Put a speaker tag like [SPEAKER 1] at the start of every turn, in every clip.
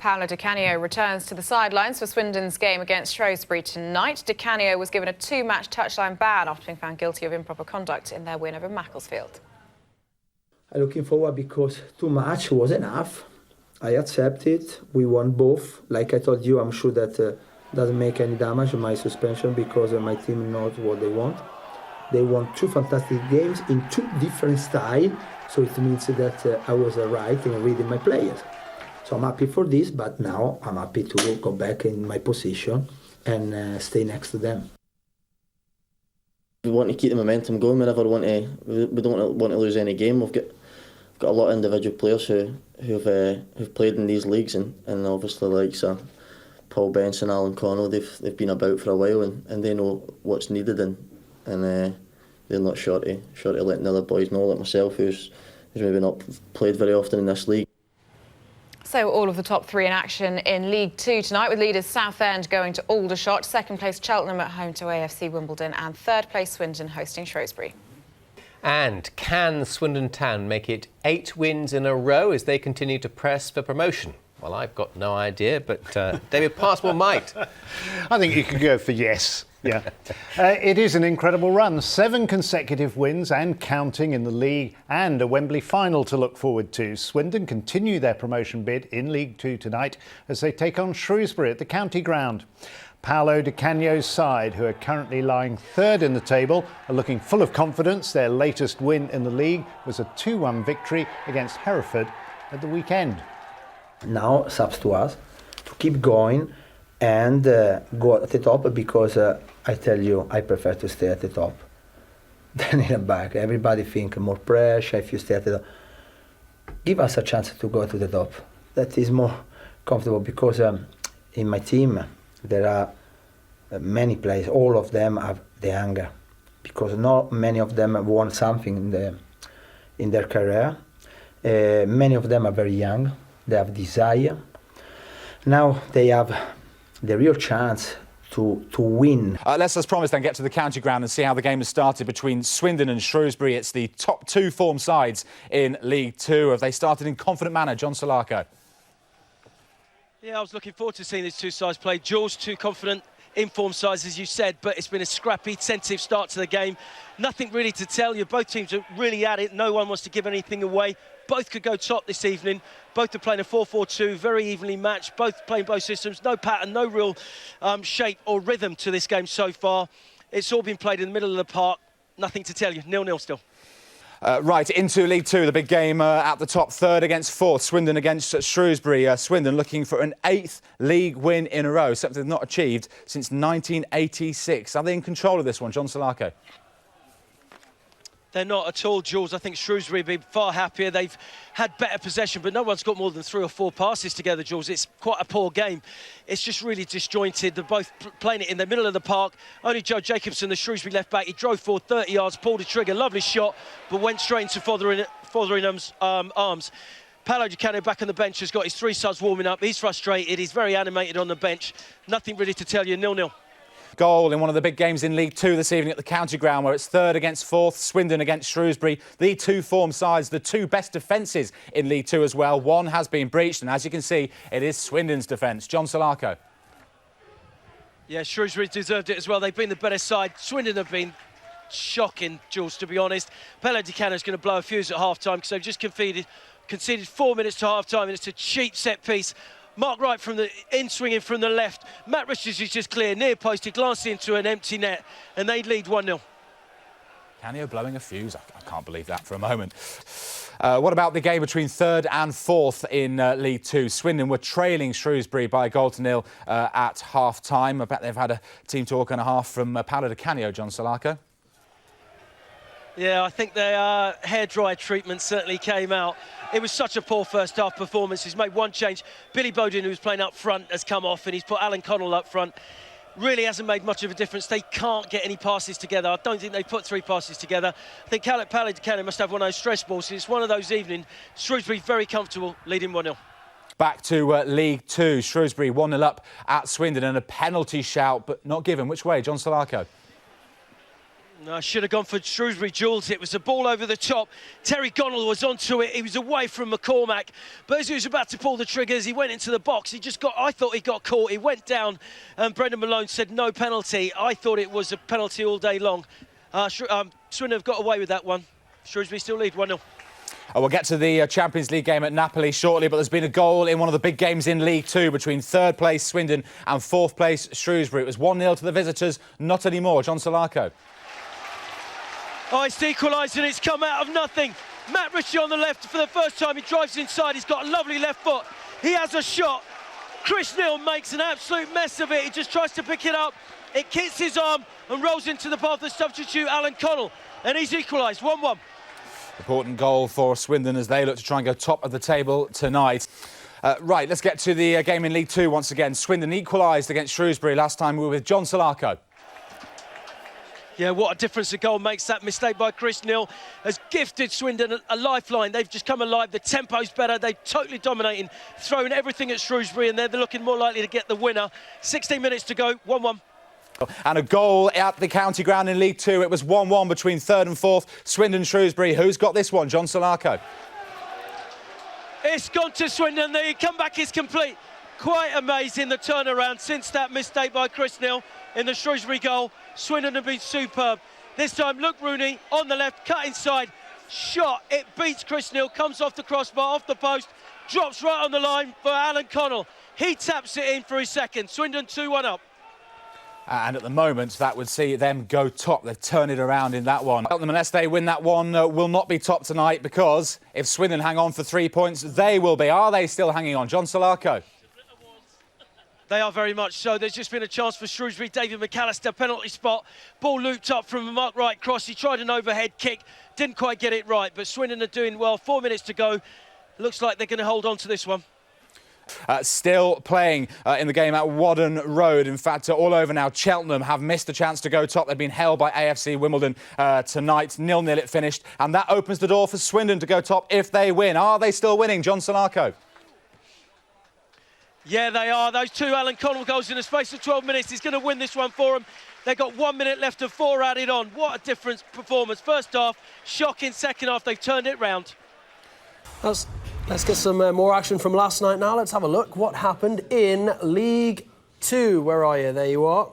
[SPEAKER 1] Paolo Di Canio returns to the sidelines for Swindon's game against Shrewsbury tonight. Di Canio was given a 2-match touchline ban after being found guilty of improper conduct in their win over Macclesfield.
[SPEAKER 2] I'm looking forward because 2 matches was enough. I accepted. We won both. Like I told you, I'm sure that doesn't make any damage on my suspension because my team knows what they want. They won 2 fantastic games in 2 different styles, so it means that I was right in reading my players. So I'm happy for this, but now I'm happy to go back in my position and stay next to them.
[SPEAKER 3] We want to keep the momentum going. We don't want to lose any game. We've got a lot of individual players who've played in these leagues, and obviously like Paul Benson, Alan Connell, they've been about for a while and they know what's needed, and they're not short of letting the other boys know, like myself, who's maybe not played very often in this league.
[SPEAKER 1] So all of the top 3 in action in League 2 tonight, with leaders Southend going to Aldershot, second place Cheltenham at home to AFC Wimbledon, and third place Swindon hosting Shrewsbury.
[SPEAKER 4] And can Swindon Town make it 8 wins in a row as they continue to press for promotion? Well, I've got no idea, but David Passmore might.
[SPEAKER 5] I think you could go for yes. Yeah. It is an incredible run. 7 consecutive wins and counting in the league, and a Wembley final to look forward to. Swindon continue their promotion bid in League 2 tonight as they take on Shrewsbury at the County Ground. Paolo Di Canio's side, who are currently lying 3rd in the table, are looking full of confidence. Their latest win in the league was a 2-1 victory against Hereford at the weekend.
[SPEAKER 2] Now it's up to us to keep going and go at the top, because I tell you, I prefer to stay at the top than in the back. Everybody think more pressure if you stay at the top. Give us a chance to go to the top. That is more comfortable, because in my team there are many players. All of them have the hunger, because not many of them have won something in their career. Many of them are very young. They have desire. Now they have the real chance to win.
[SPEAKER 6] Let's, as promised, then get to the county ground and see how the game has started between Swindon and Shrewsbury. It's the top 2 form sides in League 2. Have they started in confident manner? John Solako.
[SPEAKER 7] Yeah, I was looking forward to seeing these 2 sides play. Jules, 2 confident, informed sides, as you said, but it's been a scrappy, tentative start to the game. Nothing really to tell you. Both teams are really at it. No one wants to give anything away. Both could go top this evening. Both are playing a 4-4-2, very evenly matched. Both playing both systems. No pattern, no real shape or rhythm to this game so far. It's all been played in the middle of the park. Nothing to tell you. 0-0 still.
[SPEAKER 6] Right, into League 2, the big game at the top, 3rd against 4th, Swindon against Shrewsbury. Swindon looking for an 8th league win in a row, something they've not achieved since 1986. Are they in control of this one, John Solako?
[SPEAKER 7] They're not at all, Jules. I think Shrewsbury have been far happier. They've had better possession, but no one's got more than 3 or 4 passes together, Jules. It's quite a poor game. It's just really disjointed. They're both playing it in the middle of the park. Only Joe Jacobson, the Shrewsbury left-back, he drove forward 30 yards, pulled a trigger, lovely shot, but went straight into Fotheringham's arms. Paolo Di Canio back on the bench has got his 3 subs warming up. He's frustrated. He's very animated on the bench. Nothing really to tell you, 0-0.
[SPEAKER 6] Goal in one of the big games in League 2 this evening at the County Ground, where it's 3rd against 4th, Swindon against Shrewsbury. The 2 form sides, the 2 best defences in League 2 as well. One has been breached, and as you can see, it is Swindon's defence. John Solako.
[SPEAKER 7] Yeah, Shrewsbury deserved it as well. They've been the better side. Swindon have been shocking, Jules, to be honest. Paolo Di Canio is going to blow a fuse at half-time because they've just conceded 4 minutes to half-time, and it's a cheap set-piece. Mark Wright from the swinging from the left. Matt Richards is just clear, near post. He glanced into an empty net, and they lead 1-0.
[SPEAKER 6] Canio blowing a fuse. I can't believe that for a moment. What about the game between 3rd and 4th in League 2? Swindon were trailing Shrewsbury by 1-0 at half-time. I bet they've had a team talk and a half from Paolo Di Canio, John Solako.
[SPEAKER 7] Yeah, I think their hair-dry treatment certainly came out. It was such a poor first-half performance. He's made one change. Billy Bowden, who was playing up front, has come off, and he's put Alan Connell up front. Really hasn't made much of a difference. They can't get any passes together. I don't think they put 3 passes together. I think Paolo Di Canio must have one of those stress balls. It's one of those evenings. Shrewsbury very comfortable, leading 1-0.
[SPEAKER 6] Back to League 2. Shrewsbury 1-0 up at Swindon, and a penalty shout, but not given. Which way, John Solako?
[SPEAKER 7] I should have gone for Shrewsbury, Jules. It was a ball over the top. Terry Connell was onto it. He was away from McCormack. But as he was about to pull the triggers, he went into the box. I thought he got caught. He went down, and Brendan Malone said no penalty. I thought it was a penalty all day long. Swindon have got away with that one. Shrewsbury still lead 1-0.
[SPEAKER 6] We'll get to the Champions League game at Napoli shortly, but there's been a goal in one of the big games in League Two between third place Swindon and fourth place Shrewsbury. It was 1-0 to the visitors, not anymore. John Solarco.
[SPEAKER 7] Oh, it's equalised and it's come out of nothing. Matt Ritchie on the left for the first time. He drives inside. He's got a lovely left foot. He has a shot. Chris Neal makes an absolute mess of it. He just tries to pick it up. It hits his arm and rolls into the path of substitute Alan Connell. And he's equalised 1-1.
[SPEAKER 6] Important goal for Swindon as they look to try and go top of the table tonight. Right, let's get to the game in League Two once again. Swindon equalised against Shrewsbury. Last time we were with John Solarco.
[SPEAKER 7] Yeah, what a difference a goal makes. That mistake by Chris Neal has gifted Swindon a lifeline. They've just come alive. The tempo's better. They're totally dominating, throwing everything at Shrewsbury, and they're looking more likely to get the winner. 16 minutes to go, 1-1.
[SPEAKER 6] And a goal at the county ground in League Two. It was 1-1 between third and fourth. Swindon-Shrewsbury. Who's got this one? John Solarco.
[SPEAKER 7] It's gone to Swindon. The comeback is complete. Quite amazing, the turnaround since that mistake by Chris Neal in the Shrewsbury goal. Swindon have been superb. This time, Luke Rooney on the left, cut inside, shot. It beats Chris Neal, comes off the crossbar, off the post, drops right on the line for Alan Connell. He taps it in for his second. Swindon 2-1 up.
[SPEAKER 6] And at the moment, that would see them go top. They've turned it around in that one. Unless they win that one, will not be top tonight, because if Swindon hang on for 3 points, they will be. Are they still hanging on? John Solarco.
[SPEAKER 7] They are very much so. There's just been a chance for Shrewsbury. David McAllister, penalty spot. Ball looped up from a mark right cross. He tried an overhead kick. Didn't quite get it right, but Swindon are doing well. 4 minutes to go. Looks like they're going to hold on to this one.
[SPEAKER 6] Still playing in the game at Whaddon Road. In fact, all over now. Cheltenham have missed a chance to go top. They've been held by AFC Wimbledon tonight. 0-0 it finished. And that opens the door for Swindon to go top if they win. Are they still winning? John Solarco.
[SPEAKER 7] Yeah, they are. Those two Alan Connell goals in the space of 12 minutes. He's going to win this one for them. They've got 1 minute left and 4 added on. What a difference performance. First half, shocking. Second half, they've turned it round.
[SPEAKER 8] Let's get some more action from last night now. Let's have a look what happened in League Two. Where are you? There you are.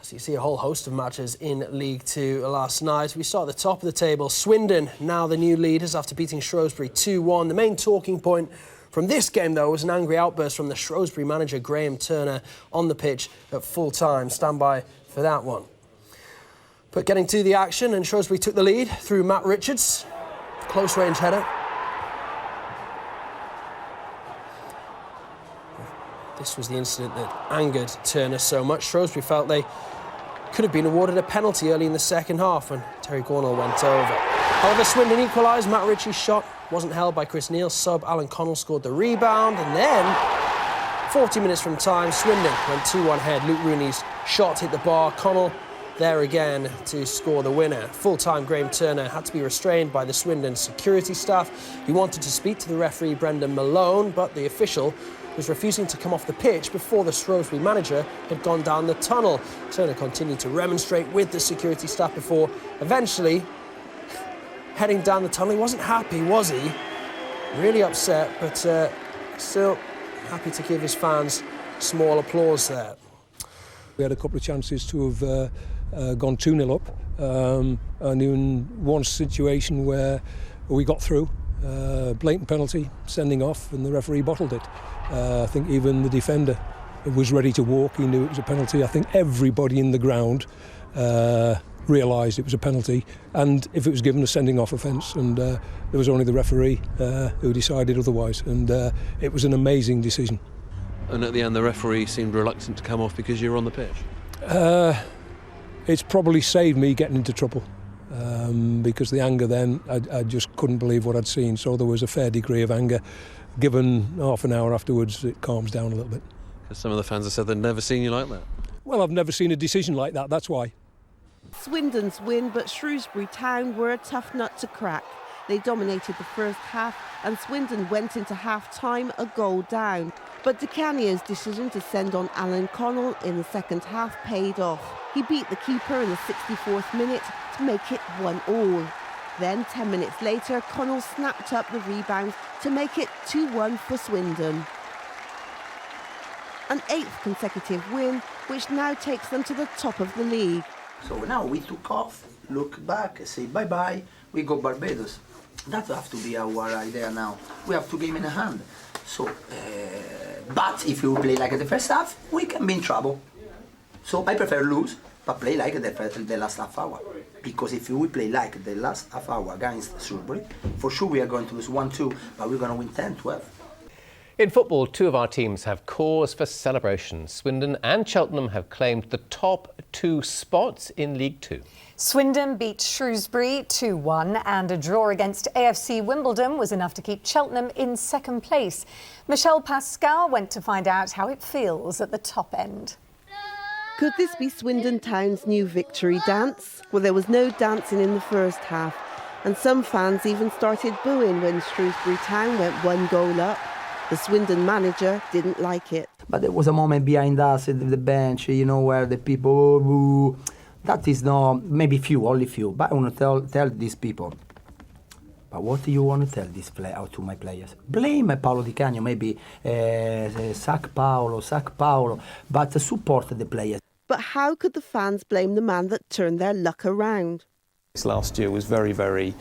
[SPEAKER 8] So you see a whole host of matches in League Two last night. We start at the top of the table. Swindon, now the new leaders after beating Shrewsbury 2-1. The main talking point from this game, though, was an angry outburst from the Shrewsbury manager, Graham Turner, on the pitch at full time. Stand by for that one. But getting to the action, and Shrewsbury took the lead through Matt Richards. Close range header. This was the incident that angered Turner so much. Shrewsbury felt they could have been awarded a penalty early in the second half when Terry Cornell went over. However, Swindon equalised. Matt Ritchie's shot wasn't held by Chris Neal. Sub Alan Connell scored the rebound, and then 40 minutes from time, Swindon went 2-1 ahead. Luke Rooney's shot hit the bar. Connell there again to score the winner. Full-time Graham Turner had to be restrained by the Swindon security staff. He wanted to speak to the referee Brendan Malone, but the official was refusing to come off the pitch before the Shrewsbury manager had gone down the tunnel. Turner continued to remonstrate with the security staff before eventually heading down the tunnel. He wasn't happy, was he? Really upset, but still happy to give his fans small applause there.
[SPEAKER 9] We had a couple of chances to have gone 2-0 up, and in one situation where we got through, blatant penalty, sending off, and the referee bottled it. I think even the defender was ready to walk. He knew it was a penalty. I think everybody in the ground realised it was a penalty, and if it was given a sending off offence, and there was only the referee who decided otherwise, and it was an amazing decision.
[SPEAKER 10] And at the end the referee seemed reluctant to come off because you were on the pitch?
[SPEAKER 9] It's probably saved me getting into trouble, because the anger then, I just couldn't believe what I'd seen, so there was a fair degree of anger. Given half an hour afterwards, it calms down a little bit.
[SPEAKER 10] Because some of the fans have said they've never seen you like that.
[SPEAKER 9] Well, I've never seen a decision like that, that's why.
[SPEAKER 11] Swindon's win, but Shrewsbury Town were a tough nut to crack. They dominated the first half and Swindon went into half-time a goal down. But Di Canio's decision to send on Alan Connell in the second half paid off. He beat the keeper in the 64th minute to make it 1-1. Then, 10 minutes later, Connell snapped up the rebound to make it 2-1 for Swindon. An 8th consecutive win, which now takes them to the top of the league.
[SPEAKER 2] So now we took off, look back, say bye-bye, we go Barbados. That has to be our idea now. We have 2 games in hand. So, but if you play like the first half, we can be in trouble. So I prefer lose, but play like the last half hour. Because if we play like the last half hour against Shrewsbury, for sure we are going to lose 1-2, but we're going to win 10-12.
[SPEAKER 4] In football, 2 of our teams have cause for celebration. Swindon and Cheltenham have claimed the top 2 spots in League 2.
[SPEAKER 12] Swindon beat Shrewsbury 2-1 and a draw against AFC Wimbledon was enough to keep Cheltenham in second place. Michelle Pascal went to find out how it feels at the top end.
[SPEAKER 11] Could this be Swindon Town's new victory dance? Well, there was no dancing in the first half, and some fans even started booing when Shrewsbury Town went 1 goal up. The Swindon manager didn't like it.
[SPEAKER 2] But there was a moment behind us at the bench, you know, where the people, oh, boo. That is not, maybe few, only few, but I want to tell these people. But what do you want to tell this out to my players? Blame Paolo Di Canio, maybe sack Paolo, but support the players.
[SPEAKER 11] But how could the fans blame the man that turned their luck around?
[SPEAKER 13] This last year was very, very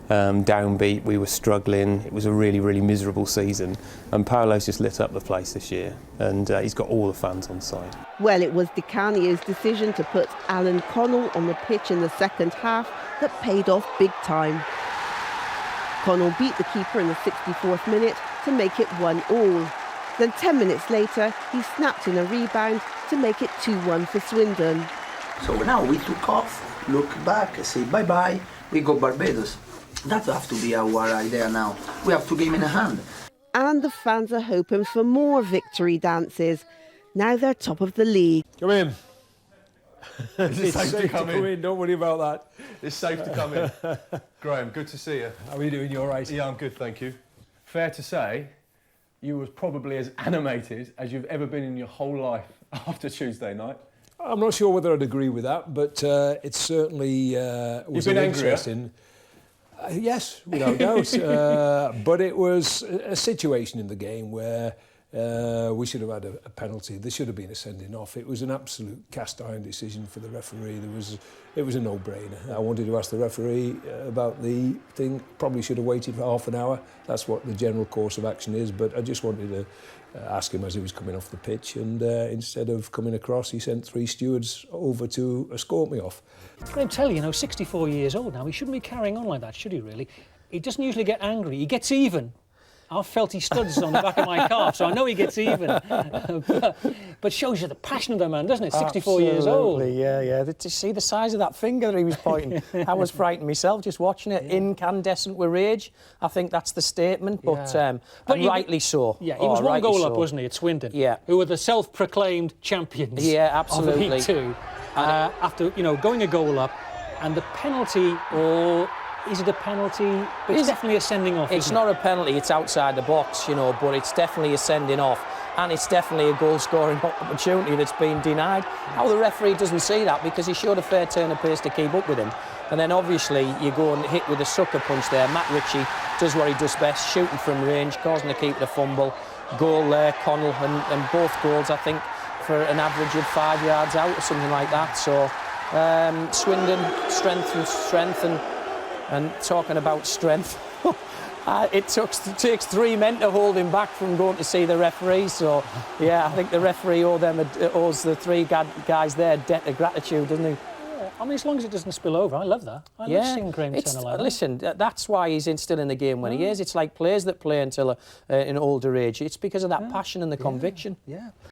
[SPEAKER 13] downbeat. We were struggling. It was a really, really miserable season. And Paolo's just lit up the place this year, and he's got all the fans on side.
[SPEAKER 11] Well, it was Di Canio's decision to put Alan Connell on the pitch in the second half that paid off big time. Connell beat the keeper in the 64th minute to make it 1-1. Then 10 minutes later, he snapped in a rebound to make it 2-1 for Swindon.
[SPEAKER 2] So now we took off, look back, say bye-bye, we go Barbados. That has to be our idea now. We have 2 games in hand.
[SPEAKER 11] And the fans are hoping for more victory dances. Now they're top of the league.
[SPEAKER 14] Come in.
[SPEAKER 15] It's safe to come in.
[SPEAKER 14] Don't worry about that.
[SPEAKER 15] It's safe to come in. Graham, good to see you.
[SPEAKER 14] How are you doing? You all right?
[SPEAKER 15] Yeah, I'm good, thank you. Fair to say, you were probably as animated as you've ever been in your whole life after Tuesday night.
[SPEAKER 9] I'm not sure whether I'd agree with that, but it certainly was interesting. Yes, without doubt. But it was a situation in the game where we should have had a penalty. There should have been a sending off. It was an absolute cast iron decision for the referee. It was a no-brainer. I wanted to ask the referee about the thing. Probably should have waited for half an hour. That's what the general course of action is. But I just wanted to ask him as he was coming off the pitch. And instead of coming across, he sent 3 stewards over to escort me off.
[SPEAKER 16] Graham Telly, 64 years old now. He shouldn't be carrying on like that, should he, really? He doesn't usually get angry. He gets even. I've felt he studs on the back of my calf, so I know he gets even. But shows you the passion of the man, doesn't it? 64 years old.
[SPEAKER 17] Yeah. To see the size of that finger that he was pointing, I was frightened myself just watching it. Yeah. Incandescent with rage. I think that's the statement, but rightly so.
[SPEAKER 16] Yeah, he was 1 goal up, wasn't he, at Swindon?
[SPEAKER 17] Yeah.
[SPEAKER 16] Who were the self-proclaimed champions.
[SPEAKER 17] Yeah, absolutely.
[SPEAKER 16] Of League 2. After going a goal up, and the penalty, or is it a penalty? But it's definitely a sending off.
[SPEAKER 17] It's not a penalty. It's outside the box, but it's definitely a sending off, and it's definitely a goal-scoring opportunity that's been denied. How the referee doesn't see that, because he showed a fair turn of pace to keep up with him, and then obviously you go and hit with a sucker punch there. Matt Ritchie does what he does best, shooting from range, causing the keeper to fumble. Goal there, Connell, and both goals, I think, for an average of 5 yards out or something like that. So Swindon, strength, and talking about strength, it takes 3 men to hold him back from going to see the referee. So yeah, I think the referee owes the 3 guys there a debt of gratitude, doesn't he?
[SPEAKER 16] I mean, as long as it doesn't spill over, I love that. I love seeing Graham Turner like that.
[SPEAKER 17] Listen, that's why he's still in the game when he is. It's like players that play until an older age. It's because of that passion and the conviction.
[SPEAKER 16] Yeah.